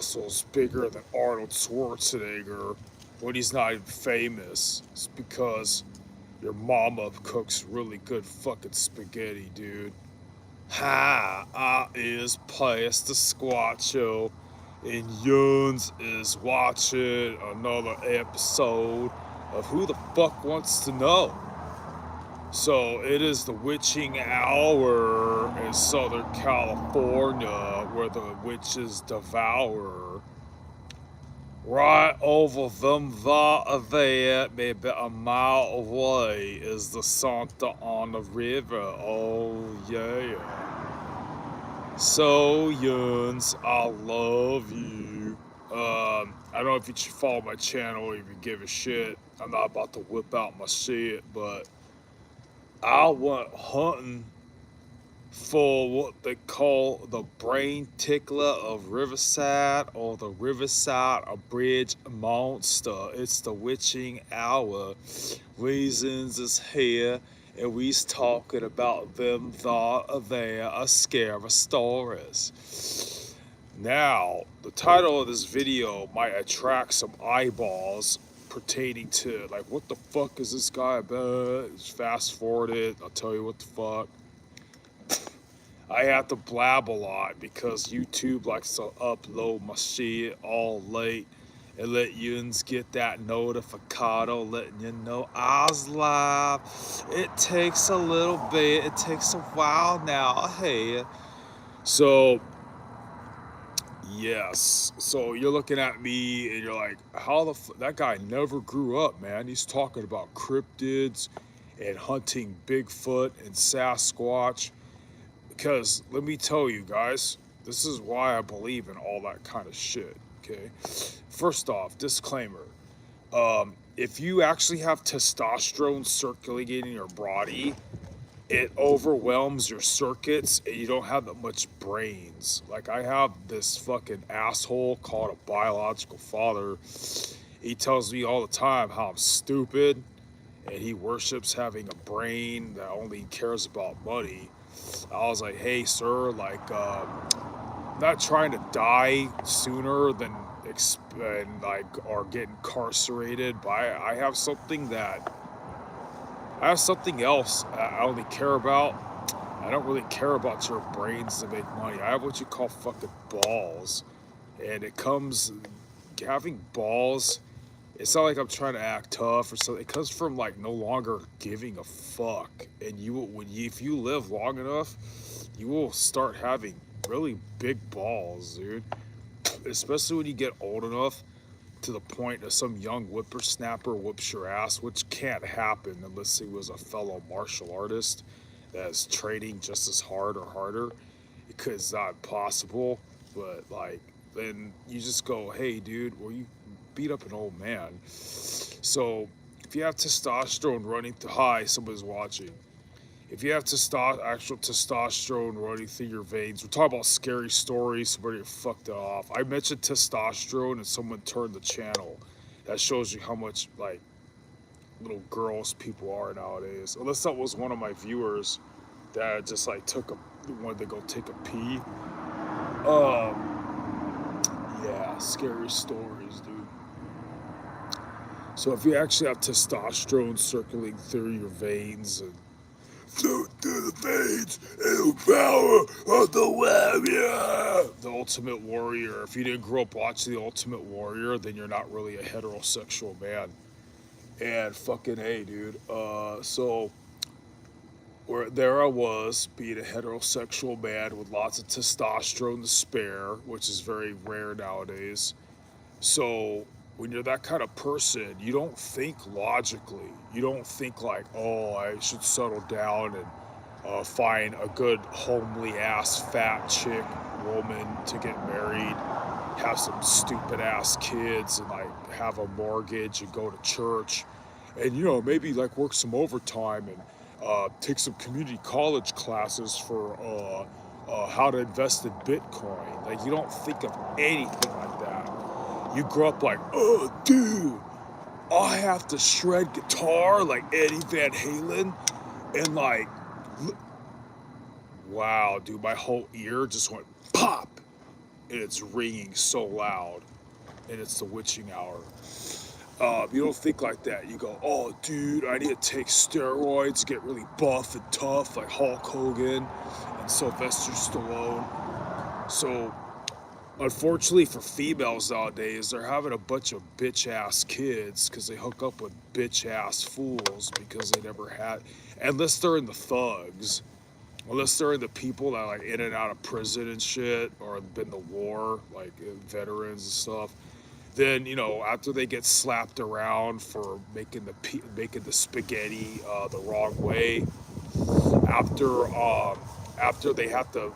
muscles bigger than Arnold Schwarzenegger when he's not even famous. It's because your mama cooks really good fucking spaghetti, dude. Hi, I is Pastor Squatcho, and Yuns is watching another episode of Who the Fuck Wants to Know? So it is the witching hour in Southern California where the witches devour. Right over them there, maybe a mile away, is the Santa Ana River. Oh yeah. So Yuns, I love you. I don't know if you should follow my channel or if you give a shit. I'm not about to whip out my shit, but I went hunting for what they call the brain tickler of Riverside, or the Riverside Bridge monster. It's the witching hour. Reasons is here, and we's talking about them thought there are scary stories. Now, the title of this video might attract some eyeballs pertaining to, like, what the fuck is this guy about? Just fast forward it, I'll tell you what the fuck. I have to blab a lot because YouTube likes to upload my shit all late and let yous get that notificado letting you know I was live. It takes a little bit, it takes a while now, hey. So, yes. So you're looking at me and you're like, how the that guy never grew up, man. He's talking about cryptids and hunting Bigfoot and Sasquatch. Because let me tell you guys, this is why I believe in all that kind of shit, okay? First off, disclaimer. If you actually have testosterone circulating in your body, it overwhelms your circuits and you don't have that much brains. Like, I have this fucking asshole called a biological father. He tells me all the time how I'm stupid and he worships having a brain that only cares about money. I was like, hey, sir, like, I'm not trying to die sooner than or get incarcerated, but I have something else I only care about. I don't really care about your brains to make money. I have what you call fucking balls, and it comes, having balls, it's not like I'm trying to act tough or something. It comes from, like, no longer giving a fuck. And if you live long enough, you will start having really big balls, dude. Especially when you get old enough to the point that some young whippersnapper whoops your ass, which can't happen unless he was a fellow martial artist that's training just as hard or harder. It's not possible, but, like, then you just go, hey, dude, well, you beat up an old man. So if you have testosterone running high, somebody's watching. If you have actual testosterone running through your veins, we're talking about scary stories, somebody fucked it off. I mentioned testosterone and someone turned the channel. That shows you how much, like, little girls people are nowadays. Unless that was one of my viewers that just, like, wanted to go take a pee. Yeah, scary stories, dude. So if you actually have testosterone circulating through your veins and through the veins and the power of the warrior, the Ultimate Warrior. If you didn't grow up watching the Ultimate Warrior, then you're not really a heterosexual man. And fucking hey, dude. So there I was, being a heterosexual man with lots of testosterone to spare, which is very rare nowadays. So when you're that kind of person, you don't think logically. You don't think like, oh, I should settle down and find a good homely ass fat chick woman to get married, have some stupid ass kids, and like have a mortgage and go to church, and maybe like work some overtime and take some community college classes for how to invest in Bitcoin. Like, you don't think of anything like that. You grow up like, oh, dude, I have to shred guitar like Eddie Van Halen, and like, wow, dude, my whole ear just went pop, and it's ringing so loud, and it's the witching hour. You don't think like that. You go, oh, dude, I need to take steroids, get really buff and tough like Hulk Hogan and Sylvester Stallone. So, unfortunately for females nowadays, they're having a bunch of bitch-ass kids because they hook up with bitch-ass fools because they never had, unless they're in the thugs, unless they're in the people that are like in and out of prison and shit, or have been to war, like veterans and stuff. Then after they get slapped around for making the spaghetti the wrong way, after they have to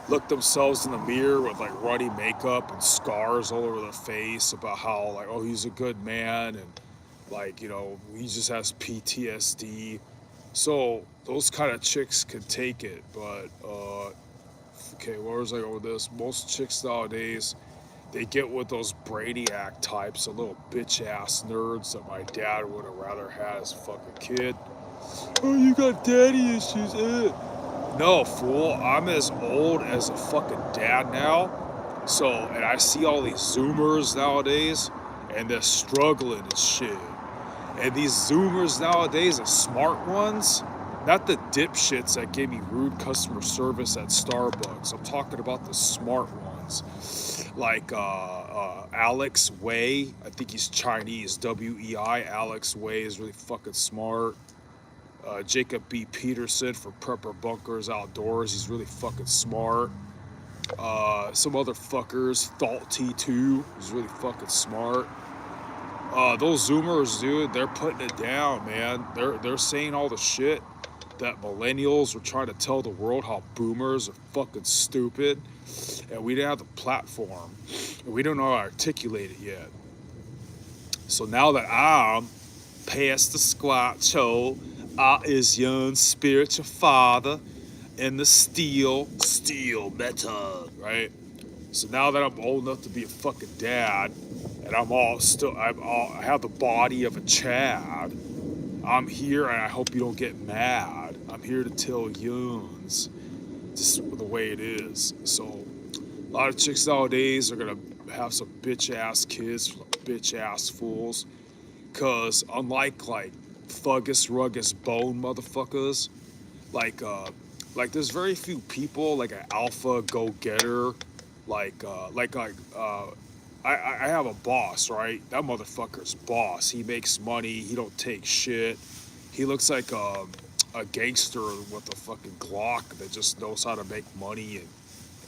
look themselves in the mirror with like runny makeup and scars all over their face about how like, oh, he's a good man, and like he just has PTSD. So those kind of chicks can take it, but okay, where was I going with this? Most chicks nowadays, they get with those brainiac types, the little bitch ass nerds that my dad would have rather had as a fucking kid. Oh, you got daddy issues, eh? No, fool, I'm as old as a fucking dad now. So, and I see all these Zoomers nowadays, and they're struggling and shit. And these Zoomers nowadays, the smart ones, not the dipshits that gave me rude customer service at Starbucks. I'm talking about the smart ones. Like Alex Wei, I think he's Chinese, W-E-I. Alex Wei is really fucking smart. Jacob B. Peterson for Prepper Bunkers Outdoors, he's really fucking smart. Some other fuckers, Thalt T2, he's really fucking smart. Those Zoomers, dude, they're putting it down, man. They're saying all the shit that millennials were trying to tell the world how boomers are fucking stupid, and we didn't have the platform, and we don't know how to articulate it yet. So now that I'm past the squatcho, I is young spiritual father in the steel method, right? So now that I'm old enough to be a fucking dad, and I have the body of a Chad, I'm here, and I hope you don't get mad. I'm here to tell yuns just the way it is. So a lot of chicks nowadays are gonna have some bitch ass kids, bitch ass fools, cause unlike like thuggus ruggus bone motherfuckers, like there's very few people like an alpha go getter, I have a boss, right? That motherfucker's boss. He makes money. He don't take shit. He looks like a gangster with a fucking Glock that just knows how to make money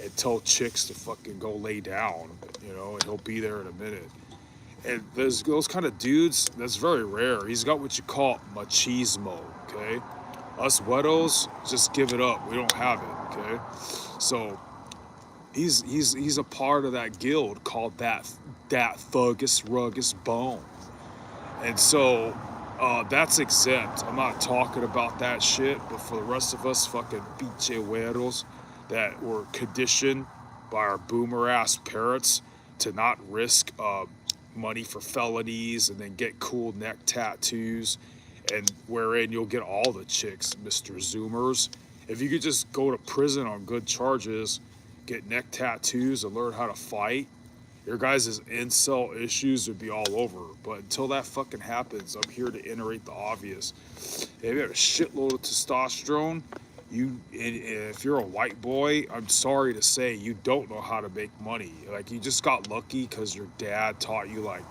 and tell chicks to fucking go lay down, and he'll be there in a minute. And there's those kind of dudes, that's very rare. He's got what you call machismo, okay? Us wetos, just give it up. We don't have it, okay? So he's a part of that guild called that thuggus ruggus bone. And so that's exempt. I'm not talking about that shit, but for the rest of us fucking pinche weros that were conditioned by our boomer ass parents to not risk money for felonies and then get cool neck tattoos, and wherein you'll get all the chicks, Mr. Zoomers. If you could just go to prison on good charges, get neck tattoos, and learn how to fight, your guys' incel issues would be all over. But until that fucking happens, I'm here to iterate the obvious. If you have a shitload of testosterone, if you're a white boy, I'm sorry to say, you don't know how to make money. Like, you just got lucky because your dad taught you like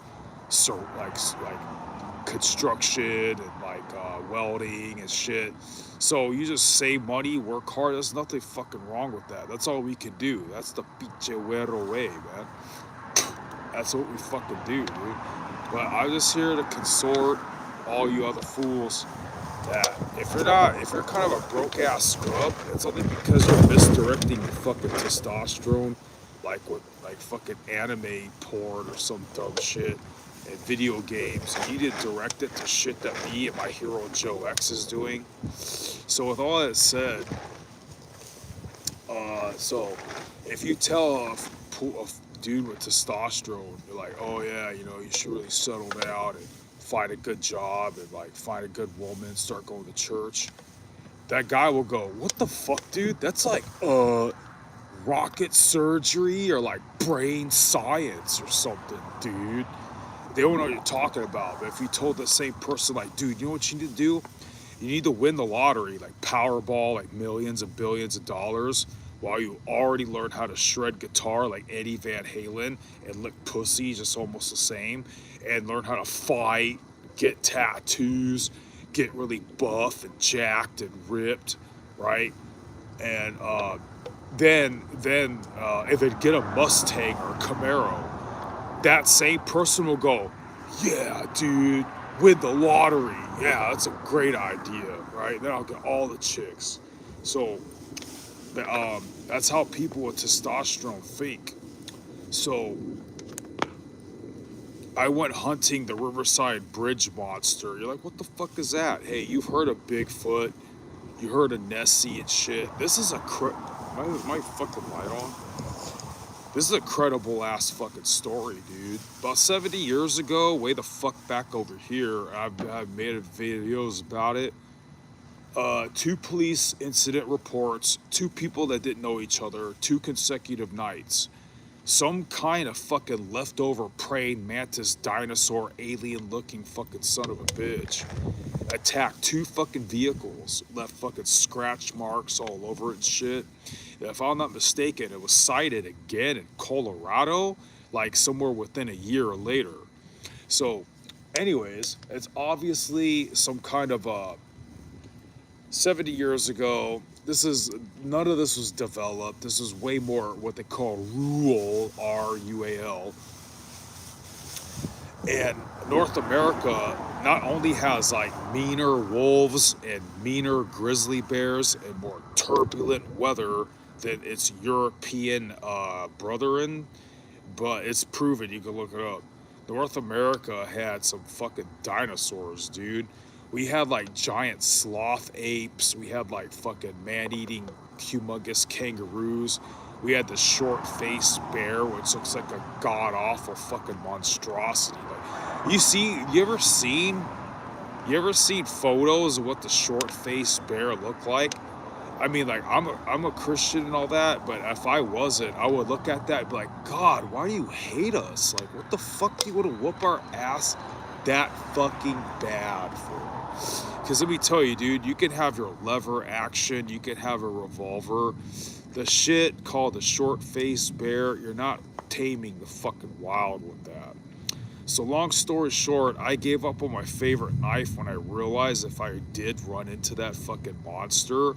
construction and welding and shit. So you just save money, work hard. There's nothing fucking wrong with that. That's all we can do. That's the pinche güero way, man. That's what we fucking do, dude. But I'm just here to consort all you other fools that if you're kind of a broke ass scrub, it's only because you're misdirecting your fucking testosterone, like with fucking anime porn or some dumb shit, and video games. You need to direct it to shit that me and my hero Joe X is doing. So with all that said, so if you tell a dude with testosterone, you're like, oh yeah, you should really settle down and find a good job and find a good woman, start going to church. That guy will go, what the fuck, dude? That's like, rocket surgery or like brain science or something, dude. They don't know what you're talking about. But if you told the same person, like, dude, you know what you need to do? You need to win the lottery, like Powerball, like millions and billions of dollars, while you already learn how to shred guitar like Eddie Van Halen and lick pussy, just almost the same, and learn how to fight, get tattoos, get really buff and jacked and ripped, right? And then if they get a Mustang or a Camaro, that same person will go, yeah, dude, win the lottery. Yeah, that's a great idea, right? Then I'll get all the chicks. So that's how people with testosterone think. So I went hunting the Riverside Bridge monster. You're like, what the fuck is that? Hey, you've heard of Bigfoot. You heard of Nessie and shit. This is a my fucking light on. This is a credible ass fucking story, dude. About 70 years ago, way the fuck back over here, I've made videos about it. Two police incident reports, two people that didn't know each other, 2 consecutive nights. Some kind of fucking leftover praying mantis dinosaur alien looking fucking son of a bitch attacked 2 fucking vehicles, left fucking scratch marks all over it and shit. If I'm not mistaken, it was sighted again in Colorado, like somewhere within a year later. So, anyways, it's obviously some kind of 70 years ago. None of this was developed. This is way more what they call rural, RUAL. And North America not only has like meaner wolves and meaner grizzly bears and more turbulent weather than its European brethren, but it's proven, you can look it up. North America had some fucking dinosaurs, dude. We had like giant sloth apes. We had like fucking man-eating humongous kangaroos. We had the short-faced bear, which looks like a god-awful fucking monstrosity. Like, you ever seen photos of what the short-faced bear looked like? I mean, like, I'm a Christian and all that, but if I wasn't, I would look at that and be like, God, why do you hate us? Like, what the fuck do you want to whoop our ass that fucking bad for? Because let me tell you, dude, you can have your lever action, you can have a revolver. The shit called the short-faced bear, you're not taming the fucking wild with that. So long story short, I gave up on my favorite knife when I realized if I did run into that fucking monster,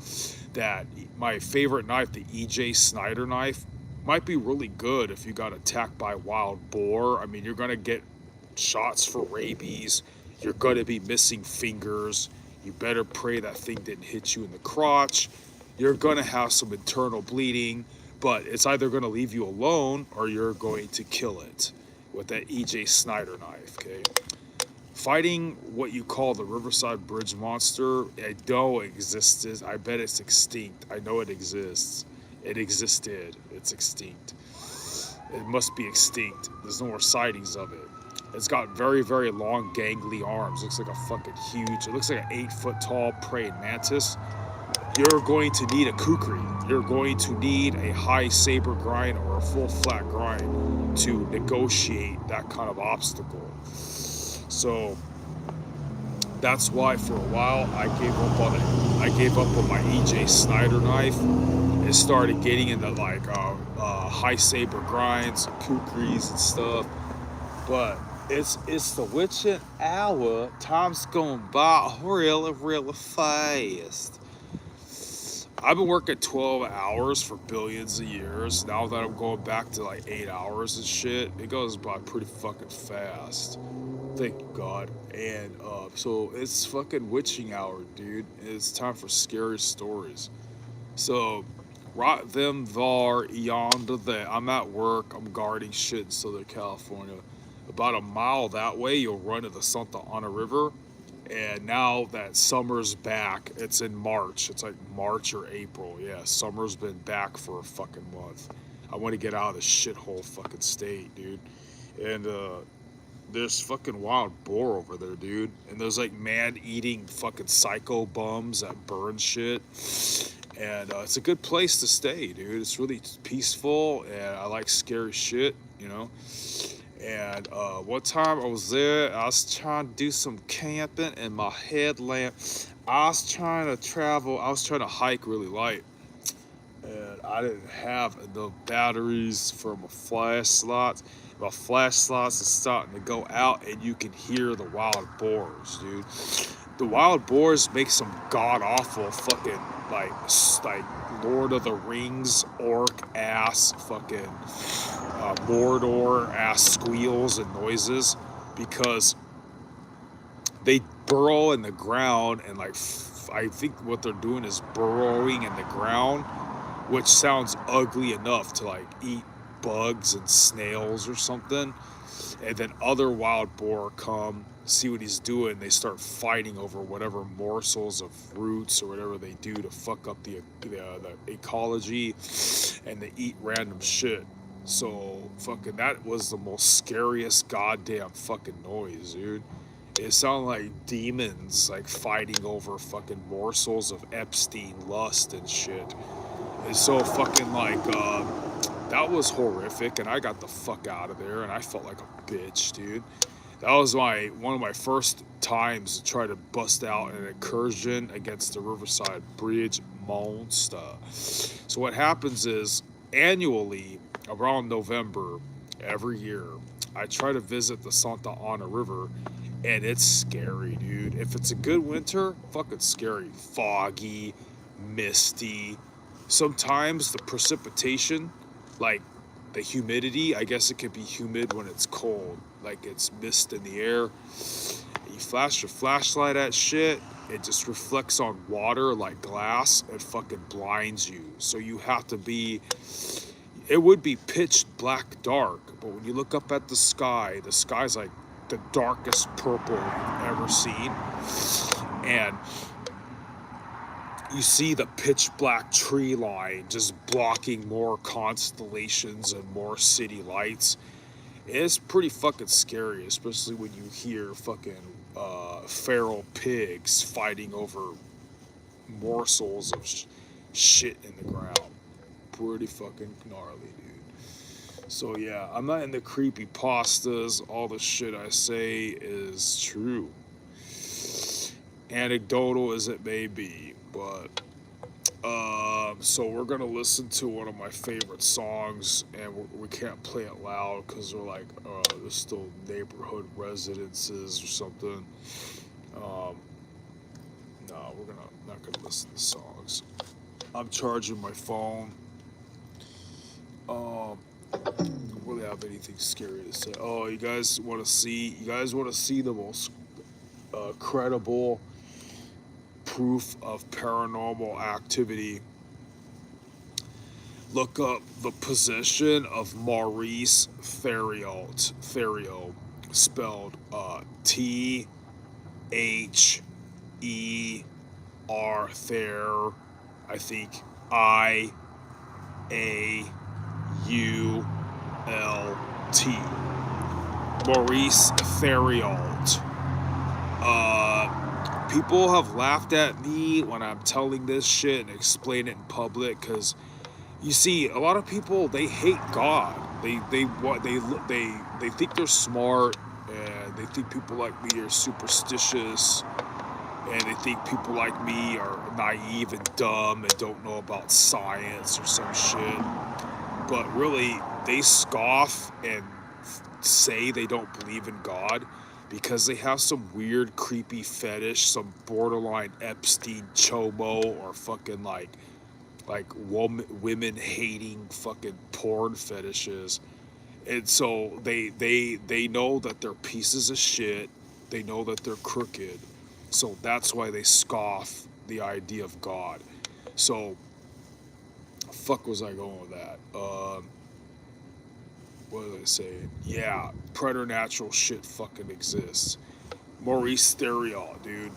that my favorite knife, the E.J. Snyder knife, might be really good if you got attacked by a wild boar. I mean, you're gonna get shots for rabies, you're gonna be missing fingers, you better pray that thing didn't hit you in the crotch, you're gonna have some internal bleeding, but it's either gonna leave you alone or you're going to kill it with that E.J. Snyder knife, okay? Fighting what you call the Riverside Bridge monster, I know it existed. I bet it's extinct. I know it exists. It existed. It's extinct. It must be extinct. There's no more sightings of it. It's got very, very long, gangly arms. Looks like a fucking huge, it looks like an 8-foot tall praying mantis. You're going to need a kukri. You're going to need a high saber grind or a full flat grind to negotiate that kind of obstacle. So that's why for a while I gave up on it. I gave up on my E.J. Snyder knife and started getting into like high saber grinds, kukris and stuff. But it's the witching hour. Time's going by really fast. I've been working 12 hours for billions of years. Now that I'm going back to like 8 hours and shit, it goes by pretty fucking fast. Thank you, God. And so it's fucking witching hour, dude. It's time for scary stories. So, right them thar, yonder there. I'm at work. I'm guarding shit in Southern California. About a mile that way, you'll run to the Santa Ana River. And now that summer's back, it's in March. It's like March or April. Yeah, summer's been back for a fucking month. I want to get out of this shithole fucking state, dude. And there's fucking wild boar over there, dude. And there's like man-eating fucking psycho bums that burn shit. And it's a good place to stay, dude. It's really peaceful, and I like scary shit, you know. And one time I was there, I was trying to do some camping, and my headlamp. I was trying to travel. I was trying to hike really light, and I didn't have enough batteries for my flashlights. My flashlights is starting to go out, and you can hear the wild boars, dude. The wild boars make some god awful fucking like Lord of the Rings orc ass fucking Mordor ass squeals and noises because they burrow in the ground and like I think what they're doing is burrowing in the ground, which sounds ugly enough to like eat bugs and snails or something. And then other wild boar come see what he's doing. They start fighting over whatever morsels of roots or whatever they do to fuck up the ecology, and they eat random shit. So fucking that was the most scariest goddamn fucking noise, dude. It sounded like demons like fighting over fucking morsels of Epstein lust and shit. It's so fucking like that was horrific, and I got the fuck out of there, and I felt like a bitch, dude. That was one of my first times to try to bust out an incursion against the Riverside Bridge monster. So what happens is annually around November every year, I try to visit the Santa Ana River, and it's scary, dude. If it's a good winter, fucking scary. Foggy, misty. Sometimes the precipitation, like the humidity, I guess it could be humid when it's cold. Like it's mist in the air. You flash your flashlight at shit, it just reflects on water like glass and fucking blinds you. So you have to be, it would be pitch black dark, but when you look up at the sky's like the darkest purple you've ever seen. And you see the pitch black tree line just blocking more constellations and more city lights. It's pretty fucking scary, especially when you hear fucking feral pigs fighting over morsels of shit in the ground. Pretty fucking gnarly, dude. So yeah, I'm not into creepy pastas. All the shit I say is true, anecdotal as it may be, but so we're gonna listen to one of my favorite songs, and we can't play it loud because they're like there's still neighborhood residences or something. Um, no, not gonna listen to songs. I'm charging my phone. Don't really have anything scary to say. Oh, you guys want to see? You guys want to see the most credible proof of paranormal activity? Look up the position of Maurice Theriault, spelled T-H-E-R, Ther, I think I-A-U-L-T. Maurice Theriault. People have laughed at me when I'm telling this shit and explain it in public because you see, a lot of people, they hate God. They think they're smart, and they think people like me are superstitious, and they think people like me are naive and dumb and don't know about science or some shit. But really, they scoff and say they don't believe in God because they have some weird, creepy fetish, some borderline Epstein chomo or fucking like women hating fucking porn fetishes. And so they know that they're pieces of shit. They know that they're crooked. So that's why they scoff the idea of God. So fuck was I going with that? What was I saying? Yeah, preternatural shit fucking exists. Maurice Theriault, dude.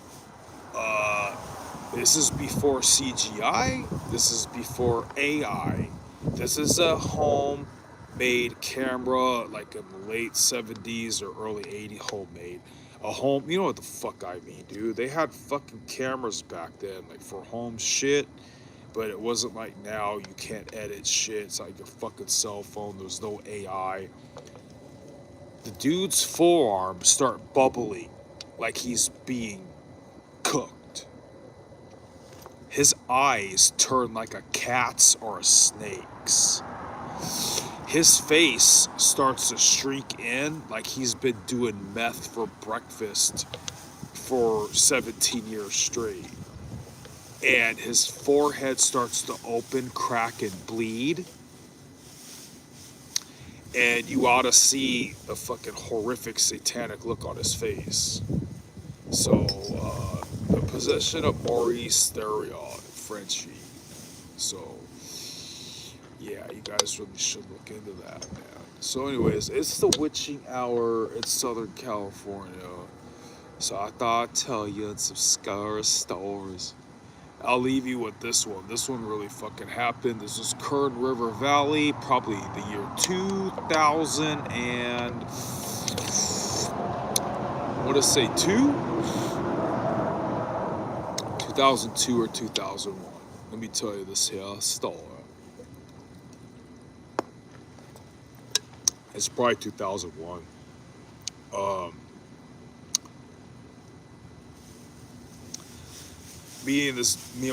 This is before CGI. This is before AI. This is a homemade camera, like in the late 70s or early 80s, homemade. A home, you know what the fuck I mean, dude. They had fucking cameras back then, like for home shit. But it wasn't like now you can't edit shit. It's like your fucking cell phone. There's no AI. The dude's forearms start bubbling like he's being cooked. His eyes turn like a cat's or a snake's. His face starts to shrink in like he's been doing meth for breakfast for 17 years straight. And his forehead starts to open, crack, and bleed. And you ought to see a fucking horrific satanic look on his face. So, the possession of Maurice Theriault, Frenchie. So, yeah, you guys really should look into that, man. So, anyways, it's the witching hour in Southern California. So I thought I'd tell you some scary stories. I'll leave you with this one. This one really fucking happened. This was Kern River Valley, probably the year 2000 and I want to say 2002 or 2001. Let me tell you this here story. It's probably 2001. Me and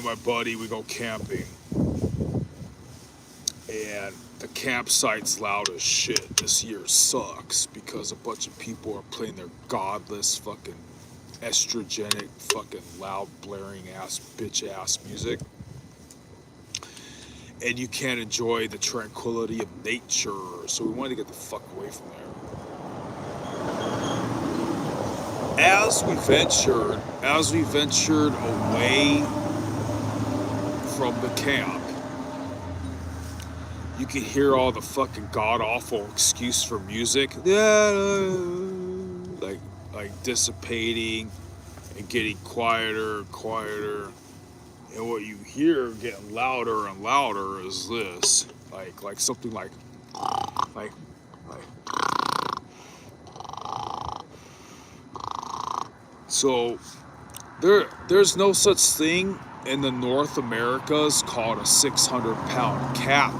my buddy, we go camping, and the campsite's loud as shit. This year sucks because a bunch of people are playing their godless fucking estrogenic fucking loud blaring ass bitch ass music, and you can't enjoy the tranquility of nature. So we wanted to get the fuck away from there. As we ventured away from the camp, you could hear all the fucking god-awful excuse for music, like dissipating and getting quieter and quieter. And what you hear getting louder and louder is this, like something like. So there's no such thing in the North Americas called a 600-pound cat.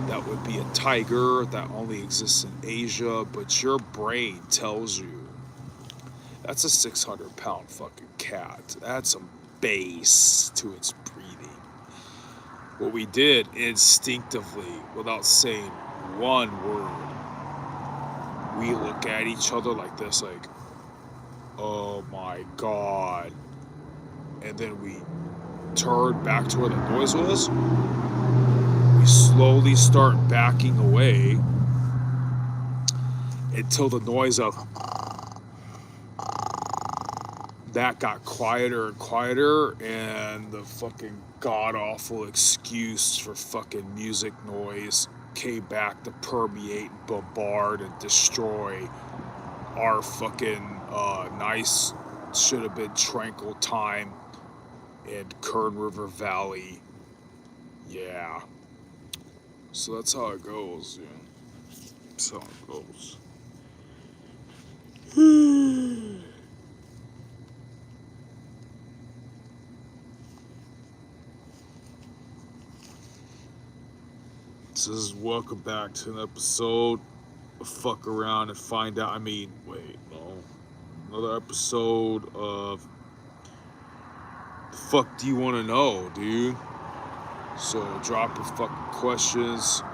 That would be a tiger that only exists in Asia, but your brain tells you that's a 600-pound fucking cat. That's some bass to its breathing. What we did instinctively, without saying one word, we look at each other like this, like, oh my god. And then we turned back to where the noise was. We slowly start backing away until the noise of that got quieter and quieter, and the fucking god-awful excuse for fucking music noise came back to permeate, bombard, and destroy our fucking nice, should have been tranquil time in Kern River Valley. Yeah. So that's how it goes, yeah. That's how it goes. This is welcome back to an episode of Fuck Around and Find Out. Another episode of the fuck do you want to know, dude? So drop your fucking questions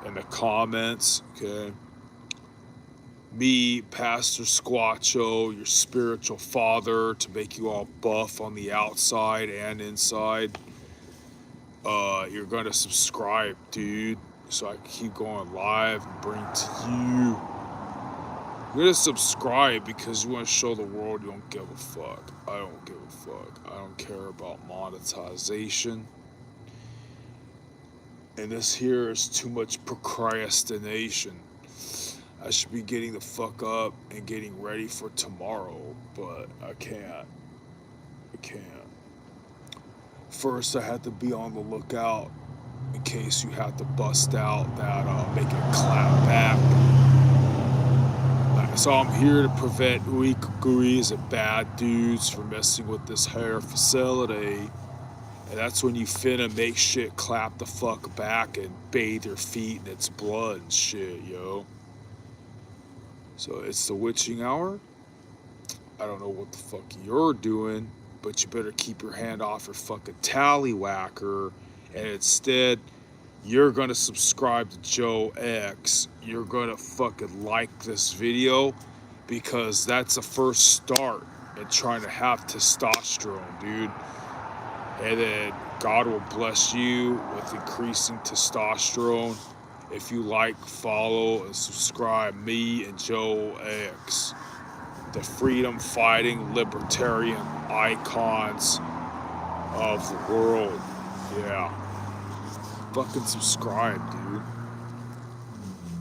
in the comments, okay? Me, Pastor Squatcho, your spiritual father, to make you all buff on the outside and inside. You're gonna subscribe, dude, so I can keep going live and bring to you. You're gonna subscribe because you want to show the world you don't give a fuck. I don't give a fuck. I don't care about monetization. And this here is too much procrastination. I should be getting the fuck up and getting ready for tomorrow, but I can't. First, I had to be on the lookout in case you had to bust out that make it clap back. So I'm here to prevent weak gooeyes and bad dudes from messing with this hair facility. And that's when you finna make shit clap the fuck back and bathe your feet in its blood and shit, yo. So it's the witching hour. I don't know what the fuck you're doing, but you better keep your hand off your fucking tallywhacker. And instead, you're gonna subscribe to Joe X. You're gonna fucking like this video because that's the first start in trying to have testosterone, dude. And then God will bless you with increasing testosterone if you like, follow, and subscribe me and Joe X, the freedom fighting libertarian icons of the world. Yeah. Fucking subscribe, dude.